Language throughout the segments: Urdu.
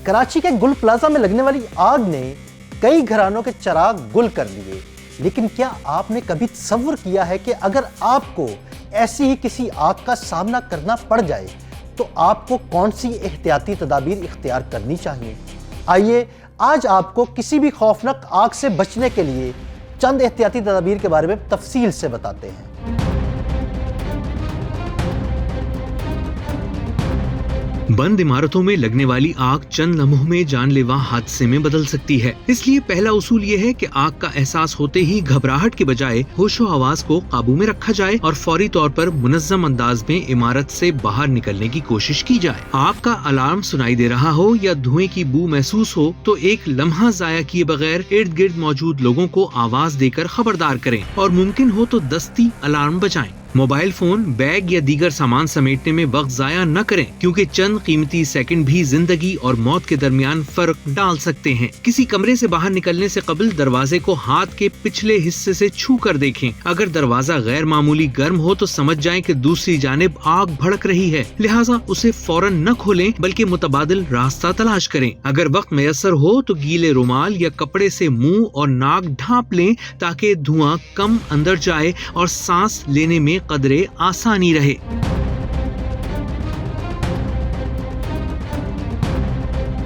کراچی کے گل پلازا میں لگنے والی آگ نے کئی گھرانوں کے چراغ گل کر لیے، لیکن کیا آپ نے کبھی تصور کیا ہے کہ اگر آپ کو ایسی ہی کسی آگ کا سامنا کرنا پڑ جائے تو آپ کو کون سی احتیاطی تدابیر اختیار کرنی چاہیے؟ آئیے آج آپ کو کسی بھی خوفناک آگ سے بچنے کے لیے چند احتیاطی تدابیر کے بارے میں تفصیل سے بتاتے ہیں۔ بند عمارتوں میں لگنے والی آگ چند لمحوں میں جان لیوا حادثے میں بدل سکتی ہے، اس لیے پہلا اصول یہ ہے کہ آگ کا احساس ہوتے ہی گھبراہٹ کے بجائے ہوش و حواس کو قابو میں رکھا جائے اور فوری طور پر منظم انداز میں عمارت سے باہر نکلنے کی کوشش کی جائے۔ آگ کا الارم سنائی دے رہا ہو یا دھوئیں کی بو محسوس ہو تو ایک لمحہ ضائع کیے بغیر ارد گرد موجود لوگوں کو آواز دے کر خبردار کریں اور ممکن ہو تو دستی الارم بجائیں۔ موبائل فون، بیگ یا دیگر سامان سمیٹنے میں وقت ضائع نہ کریں، کیونکہ چند قیمتی سیکنڈ بھی زندگی اور موت کے درمیان فرق ڈال سکتے ہیں۔ کسی کمرے سے باہر نکلنے سے قبل دروازے کو ہاتھ کے پچھلے حصے سے چھو کر دیکھیں۔ اگر دروازہ غیر معمولی گرم ہو تو سمجھ جائیں کہ دوسری جانب آگ بھڑک رہی ہے، لہٰذا اسے فوراً نہ کھولیں بلکہ متبادل راستہ تلاش کریں۔ اگر وقت میسر ہو تو گیلے رومال یا کپڑے سے منہ اور ناک ڈھانپ لیں تاکہ دھواں کم اندر جائے اور سانس لینے میں قدرے آسانی رہے۔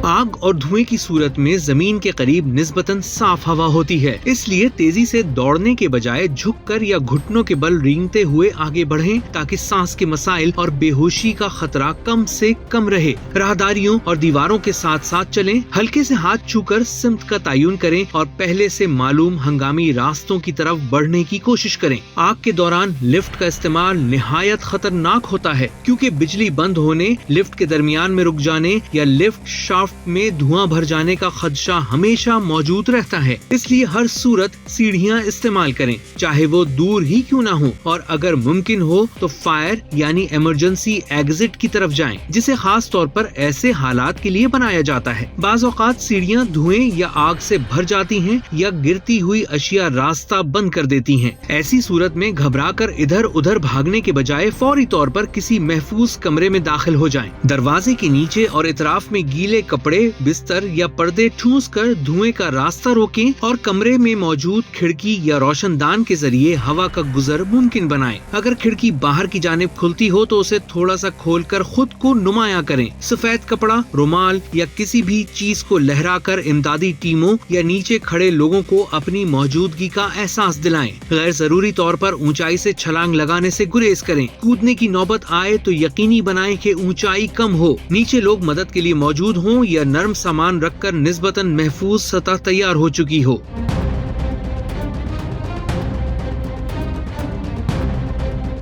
آگ اور دھوئیں کی صورت میں زمین کے قریب نسبتاً صاف ہوا ہوتی ہے، اس لیے تیزی سے دوڑنے کے بجائے جھک کر یا گھٹنوں کے بل رینگتے ہوئے آگے بڑھیں تاکہ سانس کے مسائل اور بے ہوشی کا خطرہ کم سے کم رہے۔ راہداریوں اور دیواروں کے ساتھ ساتھ چلیں، ہلکے سے ہاتھ چھو کر سمت کا تعین کریں اور پہلے سے معلوم ہنگامی راستوں کی طرف بڑھنے کی کوشش کریں۔ آگ کے دوران لفٹ کا استعمال نہایت خطرناک ہوتا ہے، کیونکہ بجلی بند ہونے، لفٹ کے درمیان میں رک جانے یا لفٹ شافٹ میں دھواں بھر جانے کا خدشہ ہمیشہ موجود رہتا ہے۔ اس لیے ہر صورت سیڑھیاں استعمال کریں، چاہے وہ دور ہی کیوں نہ ہو، اور اگر ممکن ہو تو فائر یعنی ایمرجنسی ایگزٹ کی طرف جائیں، جسے خاص طور پر ایسے حالات کے لیے بنایا جاتا ہے۔ بعض اوقات سیڑھیاں دھوئیں یا آگ سے بھر جاتی ہیں یا گرتی ہوئی اشیاء راستہ بند کر دیتی ہیں۔ ایسی صورت میں گھبرا کر ادھر ادھر بھاگنے کے بجائے فوری طور پر کسی محفوظ کمرے میں داخل ہو جائیں۔ دروازے کے نیچے اور اطراف میں گیلے کپڑے، بستر یا پردے ٹھونس کر دھوئیں کا راستہ روکیں اور کمرے میں موجود کھڑکی یا روشن دان کے ذریعے ہوا کا گزر ممکن بنائیں۔ اگر کھڑکی باہر کی جانب کھلتی ہو تو اسے تھوڑا سا کھول کر خود کو نمایاں کریں۔ سفید کپڑا، رومال یا کسی بھی چیز کو لہرا کر امدادی ٹیموں یا نیچے کھڑے لوگوں کو اپنی موجودگی کا احساس دلائیں۔ غیر ضروری طور پر اونچائی سے چھلانگ لگانے سے گریز کریں۔ کودنے کی نوبت آئے تو یقینی بنائیں کہ اونچائی کم ہو، نیچے لوگ مدد کے لیے موجود ہوں یا نرم سامان رکھ کر نسبتاً محفوظ سطح تیار ہو چکی ہو۔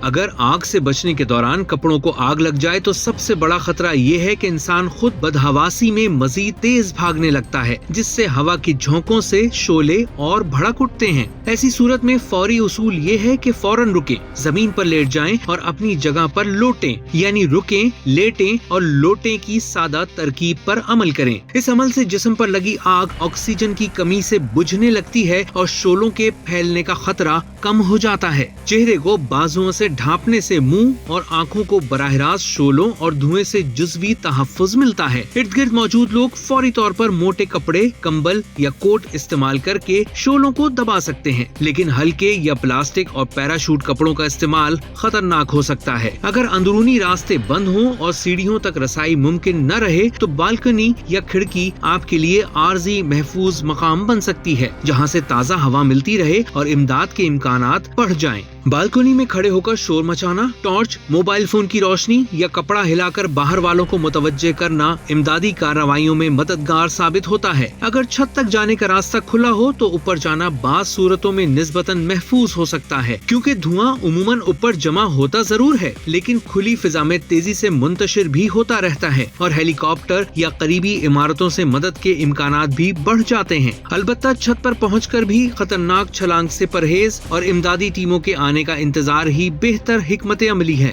اگر آگ سے بچنے کے دوران کپڑوں کو آگ لگ جائے تو سب سے بڑا خطرہ یہ ہے کہ انسان خود بدحواسی میں مزید تیز بھاگنے لگتا ہے، جس سے ہوا کی جھونکوں سے شعلے اور بھڑک اٹھتے ہیں۔ ایسی صورت میں فوری اصول یہ ہے کہ فوراً رکیں، زمین پر لیٹ جائیں اور اپنی جگہ پر لوٹیں، یعنی رکیں، لیٹیں اور لوٹیں کی سادہ ترکیب پر عمل کریں۔ اس عمل سے جسم پر لگی آگ آکسیجن کی کمی سے بجھنے لگتی ہے اور شعلوں کے پھیلنے کا خطرہ کم ہو جاتا ہے۔ چہرے کو بازوؤں سے ڈھانپنے سے منہ اور آنکھوں کو براہ راست شعلوں اور دھوئیں سے جزوی تحفظ ملتا ہے۔ ارد گرد موجود لوگ فوری طور پر موٹے کپڑے، کمبل یا کوٹ استعمال کر کے شعلوں کو دبا سکتے ہیں، لیکن ہلکے یا پلاسٹک اور پیراشوٹ کپڑوں کا استعمال خطرناک ہو سکتا ہے۔ اگر اندرونی راستے بند ہوں اور سیڑھیوں تک رسائی ممکن نہ رہے تو بالکنی یا کھڑکی آپ کے لیے عارضی محفوظ مقام بن سکتی ہے، جہاں سے تازہ ہوا ملتی رہے اور امداد کے امکانات بڑھ جائیں۔ بالکنی میں کھڑے ہو کر شور مچانا، ٹارچ، موبائل فون کی روشنی یا کپڑا ہلا کر باہر والوں کو متوجہ کرنا امدادی کارروائیوں میں مددگار ثابت ہوتا ہے۔ اگر چھت تک جانے کا راستہ کھلا ہو تو اوپر جانا بعض صورتوں میں نسبتاً محفوظ ہو سکتا ہے، کیونکہ دھواں عموماً اوپر جمع ہوتا ضرور ہے لیکن کھلی فضا میں تیزی سے منتشر بھی ہوتا رہتا ہے، اور ہیلی کاپٹر یا قریبی عمارتوں سے مدد کے امکانات بھی بڑھ جاتے ہیں۔ البتہ چھت پر پہنچ کر بھی خطرناک چھلانگ سے پرہیز اور امدادی ٹیموں کے آنے کا انتظار ہی بہتر حکمت عملی ہے۔